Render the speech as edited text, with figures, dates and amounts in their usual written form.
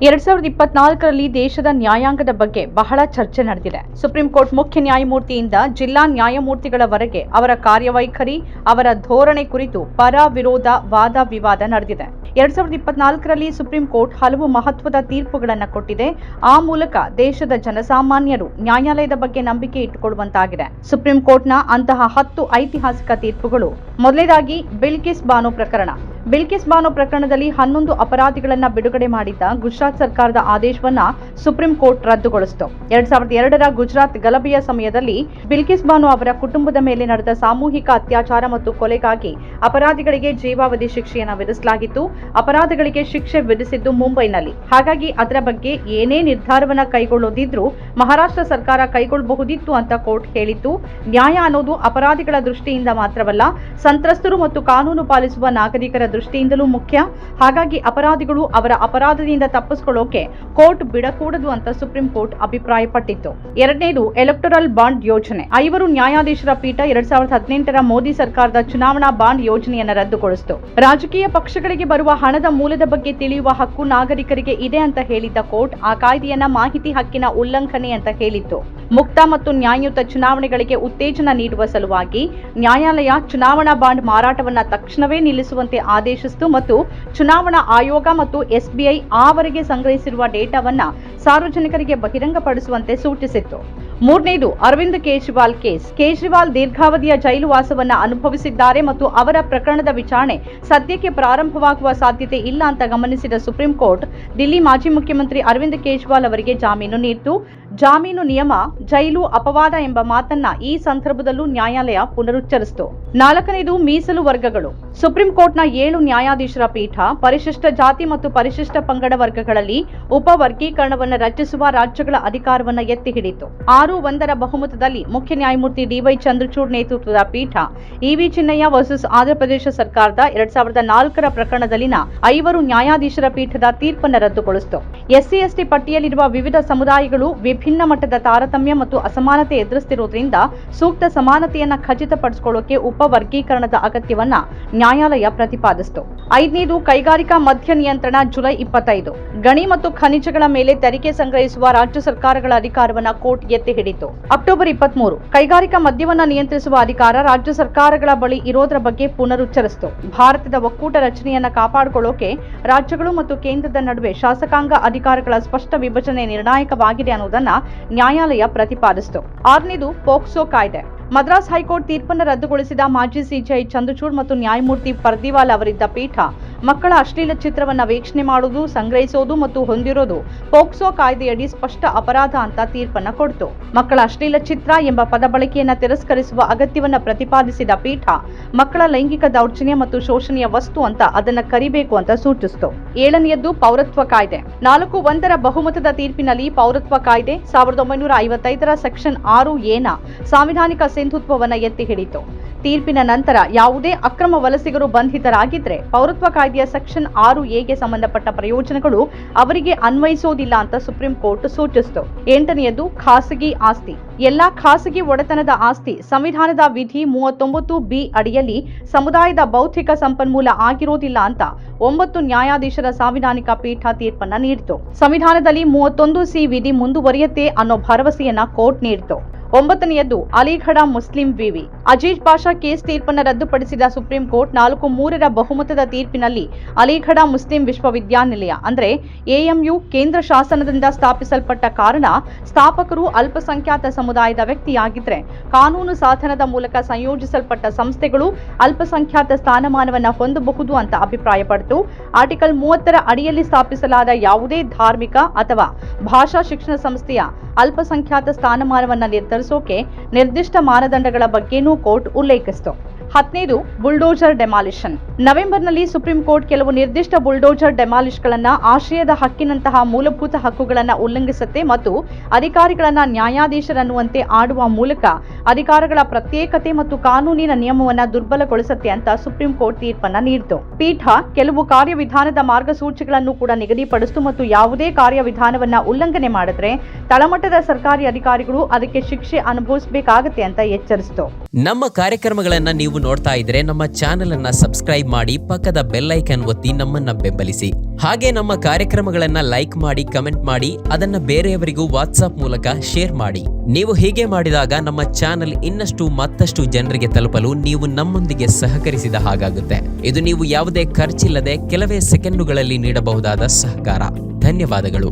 2024ರಲ್ಲಿ ದೇಶದ ನ್ಯಾಯಾಂಗದ ಬಗ್ಗೆ ಬಹಳ ಚರ್ಚೆ ನಡೆದಿದೆ. ಸುಪ್ರೀಂ ಕೋರ್ಟ್ ಮುಖ್ಯ ನ್ಯಾಯಮೂರ್ತಿಯಿಂದ ಜಿಲ್ಲಾ ನ್ಯಾಯಮೂರ್ತಿಗಳವರೆಗೆ ಅವರ ಕಾರ್ಯವೈಖರಿ, ಅವರ ಧೋರಣೆ ಕುರಿತು ಪರ ವಿರೋಧ ವಾದ ವಿವಾದ ನಡೆದಿದೆ. 2024ರಲ್ಲಿ ಸುಪ್ರೀಂ ಕೋರ್ಟ್ ಹಲವು ಮಹತ್ವದ ತೀರ್ಪುಗಳನ್ನು ಕೊಟ್ಟಿದೆ. ಆ ಮೂಲಕ ದೇಶದ ಜನಸಾಮಾನ್ಯರು ನ್ಯಾಯಾಲಯದ ಬಗ್ಗೆ ನಂಬಿಕೆ ಇಟ್ಟುಕೊಳ್ಳುವಂತಾಗಿದೆ. ಸುಪ್ರೀಂ ಕೋರ್ಟ್ನ ಅಂತಹ 10 ಐತಿಹಾಸಿಕ ತೀರ್ಪುಗಳು. ಮೊದಲನೇದಾಗಿ ಬಿಲ್ಕಿಸ್ ಬಾನೋ ಪ್ರಕರಣ. ಬಿಲ್ಕಿಸ್ ಬಾನೋ ಪ್ರಕರಣದಲ್ಲಿ 11 ಅಪರಾಧಿಗಳನ್ನು ಬಿಡುಗಡೆ ಮಾಡಿದ್ದ ಗುಜರಾತ್ ಸರ್ಕಾರದ ಆದೇಶವನ್ನ ಸುಪ್ರೀಂ ಕೋರ್ಟ್ ರದ್ದುಗೊಳಿಸಿತು. 2002ರ ಗುಜರಾತ್ ಗಲಭೆಯ ಸಮಯದಲ್ಲಿ ಬಿಲ್ಕಿಸ್ ಬಾನೋ ಅವರ ಕುಟುಂಬದ ಮೇಲೆ ನಡೆದ ಸಾಮೂಹಿಕ ಅತ್ಯಾಚಾರ ಮತ್ತು ಕೊಲೆಗಾಗಿ ಅಪರಾಧಿಗಳಿಗೆ ಜೀವಾವಧಿ ಶಿಕ್ಷೆಯನ್ನು ವಿಧಿಸಲಾಗಿತ್ತು. ಅಪರಾಧಗಳಿಗೆ ಶಿಕ್ಷೆ ವಿಧಿಸಿದ್ದು ಮುಂಬೈನಲ್ಲಿ. ಹಾಗಾಗಿ ಅದರ ಬಗ್ಗೆ ಏನೇ ನಿರ್ಧಾರವನ್ನ ಕೈಗೊಳ್ಳೋದಿದ್ರೂ ಮಹಾರಾಷ್ಟ್ರ ಸರ್ಕಾರ ಕೈಗೊಳ್ಳಬಹುದಿತ್ತು ಅಂತ ಕೋರ್ಟ್ ಹೇಳಿತ್ತು. ನ್ಯಾಯ ಅನ್ನೋದು ಅಪರಾಧಿಗಳ ದೃಷ್ಟಿಯಿಂದ ಮಾತ್ರವಲ್ಲ, ಸಂತ್ರಸ್ತರು ಮತ್ತು ಕಾನೂನು ಪಾಲಿಸುವ ನಾಗರಿಕರ ದೃಷ್ಟಿಯಿಂದಲೂ ಮುಖ್ಯ. ಹಾಗಾಗಿ ಅಪರಾಧಿಗಳು ಅವರ ಅಪರಾಧದಿಂದ ತಪ್ಪಿಸಿಕೊಳ್ಳೋಕೆ ಕೋರ್ಟ್ ಬಿಡಕೂಡದು ಅಂತ ಸುಪ್ರೀಂ ಕೋರ್ಟ್ ಅಭಿಪ್ರಾಯಪಟ್ಟಿತ್ತು. ಎರಡನೇದು ಎಲೆಕ್ಟೋರಲ್ ಬಾಂಡ್ ಯೋಜನೆ. 5 ನ್ಯಾಯಾಧೀಶರ ಪೀಠ 2018ರ ಮೋದಿ ಸರ್ಕಾರದ ಚುನಾವಣಾ ಬಾಂಡ್ ಯೋಜನೆಯನ್ನು ರದ್ದುಗೊಳಿಸಿತು. ರಾಜಕೀಯ ಪಕ್ಷಗಳಿಗೆ ಬರುವ ಹಣದ ಮೂಲದ ಬಗ್ಗೆ ತಿಳಿಯುವ ಹಕ್ಕು ನಾಗರಿಕರಿಗೆ ಇದೆ ಅಂತ ಹೇಳಿದ್ದ ಕೋರ್ಟ್ ಆ ಕಾಯ್ದೆಯನ್ನ ಮಾಹಿತಿ ಹಕ್ಕಿನ ಉಲ್ಲಂಘನೆ ಅಂತ ಹೇಳಿತ್ತು. ಮುಕ್ತ ಮತ್ತು ನ್ಯಾಯಯುತ ಚುನಾವಣೆಗಳಿಗೆ ಉತ್ತೇಜನ ನೀಡುವ ಸಲುವಾಗಿ ನ್ಯಾಯಾಲಯ ಚುನಾವಣಾ ಬಾಂಡ್ ಮಾರಾಟವನ್ನ ತಕ್ಷಣವೇ ನಿಲ್ಲಿಸುವಂತೆ ಆದೇಶಿಸಿತು ಮತ್ತು ಚುನಾವಣಾ ಆಯೋಗ ಮತ್ತು SBI ಆವರೆಗೆ ಸಂಗ್ರಹಿಸಿರುವ ಡೇಟಾವನ್ನ ಸಾರ್ವಜನಿಕರಿಗೆ ಬಹಿರಂಗಪಡಿಸುವಂತೆ ಸೂಚಿಸಿತ್ತು. ಮೂರನೇದು ಅರವಿಂದ್ ಕೇಜ್ರಿವಾಲ್ ಕೇಸ್. ಕೇಜ್ರಿವಾಲ್ ದೀರ್ಘಾವಧಿಯ ಜೈಲು ವಾಸವನ್ನ ಅನುಭವಿಸಿದ್ದಾರೆ ಮತ್ತು ಅವರ ಪ್ರಕರಣದ ವಿಚಾರಣೆ ಸದ್ಯಕ್ಕೆ ಪ್ರಾರಂಭವಾಗುವ ಸಾಧ್ಯತೆ ಇಲ್ಲ ಅಂತ ಗಮನಿಸಿದ ಸುಪ್ರೀಂ ಕೋರ್ಟ್ ದಿಲ್ಲಿ ಮಾಜಿ ಮುಖ್ಯಮಂತ್ರಿ ಅರವಿಂದ್ ಕೇಜ್ರಿವಾಲ್ ಅವರಿಗೆ ಜಾಮೀನು ನೀಡಿತು. ಜಾಮೀನು ನಿಯಮ ಜೈಲು ಅಪವಾದ ಎಂಬ ಮಾತನ್ನ ಈ ಸಂದರ್ಭದಲ್ಲೂ ನ್ಯಾಯಾಲಯ ಪುನರುಚ್ಚರಿಸಿತು. ನಾಲ್ಕನೇದು ಮೀಸಲು ವರ್ಗಗಳು. ಸುಪ್ರೀಂ ಕೋರ್ಟ್ನ 7 ನ್ಯಾಯಾಧೀಶರ ಪೀಠ ಪರಿಶಿಷ್ಟ ಜಾತಿ ಮತ್ತು ಪರಿಶಿಷ್ಟ ಪಂಗಡ ವರ್ಗಗಳಲ್ಲಿ ಉಪವರ್ಗೀಕರಣವನ್ನು ರಚಿಸುವ ರಾಜ್ಯಗಳ ಅಧಿಕಾರವನ್ನು ಎತ್ತಿ ಹಿಡಿತು. 6-1ರ ಬಹುಮತದಲ್ಲಿ ಮುಖ್ಯ ನ್ಯಾಯಮೂರ್ತಿ DY ಚಂದ್ರಚೂಡ್ ನೇತೃತ್ವದ ಪೀಠ EV ಚಿನ್ನಯ್ಯ ವರ್ಸಸ್ ಆಂಧ್ರಪ್ರದೇಶ ಸರ್ಕಾರದ 2004ರ ಪ್ರಕರಣದಲ್ಲಿನ 5 ನ್ಯಾಯಾಧೀಶರ ಪೀಠದ ತೀರ್ಪನ್ನು ರದ್ದುಗೊಳಿಸಿತು. SC/ST ಪಟ್ಟಿಯಲ್ಲಿರುವ ವಿವಿಧ ಸಮುದಾಯಗಳು ವಿಭಿನ್ನ ಮಟ್ಟದ ತಾರತಮ್ಯ ಮತ್ತು ಅಸಮಾನತೆ ಎದುರಿಸುತ್ತಿರುವುದರಿಂದ ಸೂಕ್ತ ಸಮಾನತೆಯನ್ನು ಖಚಿತಪಡಿಸಿಕೊಳ್ಳೋಕೆ ಉಪವರ್ಗೀಕರಣದ ಅಗತ್ಯವನ್ನ ನ್ಯಾಯಾಲಯ ಪ್ರತಿಪಾದಿಸಿತು. 5ನೇದು ಕೈಗಾರಿಕಾ ಮದ್ಯ ನಿಯಂತ್ರಣ. ಜುಲೈ 25 ಗಣಿ ಮತ್ತು ಖನಿಜಗಳ ಮೇಲೆ ತೆರಿಗೆ ಸಂಗ್ರಹಿಸುವ ರಾಜ್ಯ ಸರ್ಕಾರಗಳ ಅಧಿಕಾರವನ್ನ ಕೋರ್ಟ್ ಎತ್ತಿ ಹಿಡಿತು. ಅಕ್ಟೋಬರ್ 23 ಕೈಗಾರಿಕಾ ಮದ್ಯವನ್ನ ನಿಯಂತ್ರಿಸುವ ಅಧಿಕಾರ ರಾಜ್ಯ ಸರ್ಕಾರಗಳ ಬಳಿ ಇರೋದ್ರ ಬಗ್ಗೆ ಪುನರುಚ್ಚರಿಸಿತು. ಭಾರತದ ಒಕ್ಕೂಟ ರಚನೆಯನ್ನ ಕಾಪಾಡಿಕೊಳ್ಳೋಕೆ ರಾಜ್ಯಗಳು ಮತ್ತು ಕೇಂದ್ರದ ನಡುವೆ ಶಾಸಕಾಂಗ ಅಧಿಕಾರಗಳ ಸ್ಪಷ್ಟ ವಿಭಜನೆ ನಿರ್ಣಾಯಕವಾಗಿದೆ ಅನ್ನೋದನ್ನ ನ್ಯಾಯಾಲಯ ಪ್ರತಿಪಾದಿಸಿತು. 6ನೇದು ಪೋಕ್ಸೋ ಕಾಯ್ದೆ. ಮದ್ರಾಸ್ ಹೈಕೋರ್ಟ್ ತೀರ್ಪನ್ನು ರದ್ದುಗೊಳಿಸಿದ ಮಾಜಿ CJI ಚಂದ್ರಚೂಡ್ ಮತ್ತು ನ್ಯಾಯಮೂರ್ತಿ ಪರ್ದಿವಾಲ್ ಅವರಿದ್ದ ಪೀಠ ಮಕ್ಕಳ ಅಶ್ಲೀಲ ಚಿತ್ರವನ್ನ ವೀಕ್ಷಣೆ ಮಾಡುವುದು, ಸಂಗ್ರಹಿಸೋದು ಮತ್ತು ಹೊಂದಿರೋದು ಪೋಕ್ಸೋ ಕಾಯ್ದೆಯಡಿ ಸ್ಪಷ್ಟ ಅಪರಾಧ ಅಂತ ತೀರ್ಪನ್ನ ಕೊಡ್ತು. ಮಕ್ಕಳ ಅಶ್ಲೀಲ ಚಿತ್ರ ಎಂಬ ಪದ ಬಳಕೆಯನ್ನ ತಿರಸ್ಕರಿಸುವ ಅಗತ್ಯವನ್ನ ಪ್ರತಿಪಾದಿಸಿದ ಪೀಠ ಮಕ್ಕಳ ಲೈಂಗಿಕ ದೌರ್ಜನ್ಯ ಮತ್ತು ಶೋಷಣೆಯ ವಸ್ತು ಅಂತ ಅದನ್ನ ಕರಿಬೇಕು ಅಂತ ಸೂಚಿಸಿತು. 7ನೇಯದ್ದು ಪೌರತ್ವ ಕಾಯ್ದೆ. 4-1ರ ಬಹುಮತದ ತೀರ್ಪಿನಲ್ಲಿ ಪೌರತ್ವ ಕಾಯ್ದೆ 1955ರ ಸೆಕ್ಷನ್ 6A ಸಾಂವಿಧಾನಿಕ ಸಿಂಧುತ್ವವನ್ನು ಎತ್ತಿ ಹಿಡಿತು. ತೀರ್ಪಿನ ನಂತರ ಯಾವುದೇ ಅಕ್ರಮ ವಲಸಿಗರು ಬಂಧಿತರಾಗಿದ್ರೆ ಪೌರತ್ವ ಕಾಯ್ದೆಯ ಸೆಕ್ಷನ್ 6A ಸಂಬಂಧಪಟ್ಟ ಪ್ರಯೋಜನಗಳು ಅವರಿಗೆ ಅನ್ವಯಿಸೋದಿಲ್ಲ ಅಂತ ಸುಪ್ರೀಂ ಕೋರ್ಟ್ ಸೂಚಿಸಿತು. 8ನೇಯದ್ದು ಖಾಸಗಿ ಆಸ್ತಿ. ಎಲ್ಲಾ ಖಾಸಗಿ ಒಡೆತನದ ಆಸ್ತಿ ಸಂವಿಧಾನದ ವಿಧಿ 39B ಅಡಿಯಲ್ಲಿ ಸಮುದಾಯದ ಬೌದ್ಧಿಕ ಸಂಪನ್ಮೂಲ ಆಗಿರೋದಿಲ್ಲ ಅಂತ 9 ನ್ಯಾಯಾಧೀಶರ ಸಾಂವಿಧಾನಿಕ ಪೀಠ ತೀರ್ಪನ್ನ ನೀಡಿತು. ಸಂವಿಧಾನದಲ್ಲಿ 31C ವಿಧಿ ಮುಂದುವರಿಯುತ್ತೆ ಅನ್ನೋ ಭರವಸೆಯನ್ನ ಕೋರ್ಟ್ ನೀಡಿತು. 9ನೇಯದ್ದು ಅಲಿಗಢ ಮುಸ್ಲಿಂ ವಿವಿ. ಅಜೀಜ್ ಪಾಷಾ ಕೇಸ್ ತೀರ್ಪನ್ನು ರದ್ದುಪಡಿಸಿದ ಸುಪ್ರೀಂ ಕೋರ್ಟ್ 4-3ರ ಬಹುಮತದ ತೀರ್ಪಿನಲ್ಲಿ ಅಲಿಗಢ ಮುಸ್ಲಿಂ ವಿಶ್ವವಿದ್ಯಾನಿಲಯ ಅಂದ್ರೆ AMU ಕೇಂದ್ರ ಶಾಸನದಿಂದ ಸ್ಥಾಪಿಸಲ್ಪಟ್ಟ ಕಾರಣ ಸ್ಥಾಪಕರು ಅಲ್ಪಸಂಖ್ಯಾತ ಸಮುದಾಯದ ವ್ಯಕ್ತಿಯಾಗಿದ್ರೆ ಕಾನೂನು ಸಾಧನದ ಮೂಲಕ ಸಂಯೋಜಿಸಲ್ಪಟ್ಟ ಸಂಸ್ಥೆಗಳು ಅಲ್ಪಸಂಖ್ಯಾತ ಸ್ಥಾನಮಾನವನ್ನ ಹೊಂದಬಹುದು ಅಂತ ಅಭಿಪ್ರಾಯಪಟ್ಟಿತು. ಆರ್ಟಿಕಲ್ 30ರ ಅಡಿಯಲ್ಲಿ ಸ್ಥಾಪಿಸಲಾದ ಯಾವುದೇ ಧಾರ್ಮಿಕ ಅಥವಾ ಭಾಷಾ ಶಿಕ್ಷಣ ಸಂಸ್ಥೆಯ ಅಲ್ಪಸಂಖ್ಯಾತ ಸ್ಥಾನಮಾನವನ್ನ ನಿರ್ಧರಿಸೋಕೆ ನಿರ್ದಿಷ್ಟ ಮಾನದಂಡಗಳ ಬಗ್ಗೆನೂ ಕೋರ್ಟ್ ಉಲ್ಲೇಖಿಸಿತು. 10ನೇದು ಬುಲ್ಡೋಜರ್ ಡೆಮಾಲಿಷನ್. ನವೆಂಬರ್ನಲ್ಲಿ ಸುಪ್ರೀಂ ಕೋರ್ಟ್ ಕೆಲವು ನಿರ್ದಿಷ್ಟ ಬುಲ್ಡೋಜರ್ ಡೆಮಾಲಿಷ್ಗಳನ್ನ ಆಶ್ರಯದ ಹಕ್ಕಿನಂತಹ ಮೂಲಭೂತ ಹಕ್ಕುಗಳನ್ನ ಉಲ್ಲಂಘಿಸುತ್ತೆ ಮತ್ತು ಅಧಿಕಾರಿಗಳನ್ನ ನ್ಯಾಯಾಧೀಶರನ್ನುವಂತೆ ಆಡುವ ಮೂಲಕ ಅಧಿಕಾರಗಳ ಪ್ರತ್ಯೇಕತೆ ಮತ್ತು ಕಾನೂನಿನ ನಿಯಮವನ್ನ ದುರ್ಬಲಗೊಳಿಸುತ್ತೆ ಅಂತ ಸುಪ್ರೀಂ ಕೋರ್ಟ್ ತೀರ್ಪನ್ನ ನೀಡಿತು. ಪೀಠ ಕೆಲವು ಕಾರ್ಯವಿಧಾನದ ಮಾರ್ಗಸೂಚಿಗಳನ್ನು ಕೂಡ ನಿಗದಿಪಡಿಸಿತು ಮತ್ತು ಯಾವುದೇ ಕಾರ್ಯವಿಧಾನವನ್ನ ಉಲ್ಲಂಘನೆ ಮಾಡಿದ್ರೆ ತಳಮಟ್ಟದ ಸರ್ಕಾರಿ ಅಧಿಕಾರಿಗಳು ಅದಕ್ಕೆ ಶಿಕ್ಷೆ ಅನುಭವಿಸಬೇಕಾಗುತ್ತೆ ಅಂತ ಎಚ್ಚರಿಸಿತು. ನಮ್ಮ ಕಾರ್ಯಕ್ರಮಗಳನ್ನ ನೀವು ನೋಡ್ತಾ ಇದ್ರೆ ನಮ್ಮ ಚಾನೆಲ್ ಅನ್ನ ಸಬ್ಸ್ಕ್ರೈಬ್ ಮಾಡಿ ಪಕ್ಕದ ಬೆಲ್ ಐಕಾನ್ ಒತ್ತಿ ನಮ್ಮನ್ನ ಬೆಂಬಲಿಸಿ. ಹಾಗೆ ನಮ್ಮ ಕಾರ್ಯಕ್ರಮಗಳನ್ನ ಲೈಕ್ ಮಾಡಿ, ಕಮೆಂಟ್ ಮಾಡಿ, ಅದನ್ನ ಬೇರೆಯವರಿಗೂ ವಾಟ್ಸ್ಆಪ್ ಮೂಲಕ ಶೇರ್ ಮಾಡಿ. ನೀವು ಹೀಗೆ ಮಾಡಿದಾಗ ನಮ್ಮ ಚಾನೆಲ್ ಮತ್ತಷ್ಟು ಜನರಿಗೆ ತಲುಪಲು ನೀವು ನಮ್ಮೊಂದಿಗೆ ಸಹಕರಿಸಿದ ಹಾಗಾಗುತ್ತೆ. ಇದು ನೀವು ಯಾವುದೇ ಖರ್ಚಿಲ್ಲದೆ ಕೆಲವೇ ಸೆಕೆಂಡುಗಳಲ್ಲಿ ನೀಡಬಹುದಾದ ಸಹಕಾರ. ಧನ್ಯವಾದಗಳು.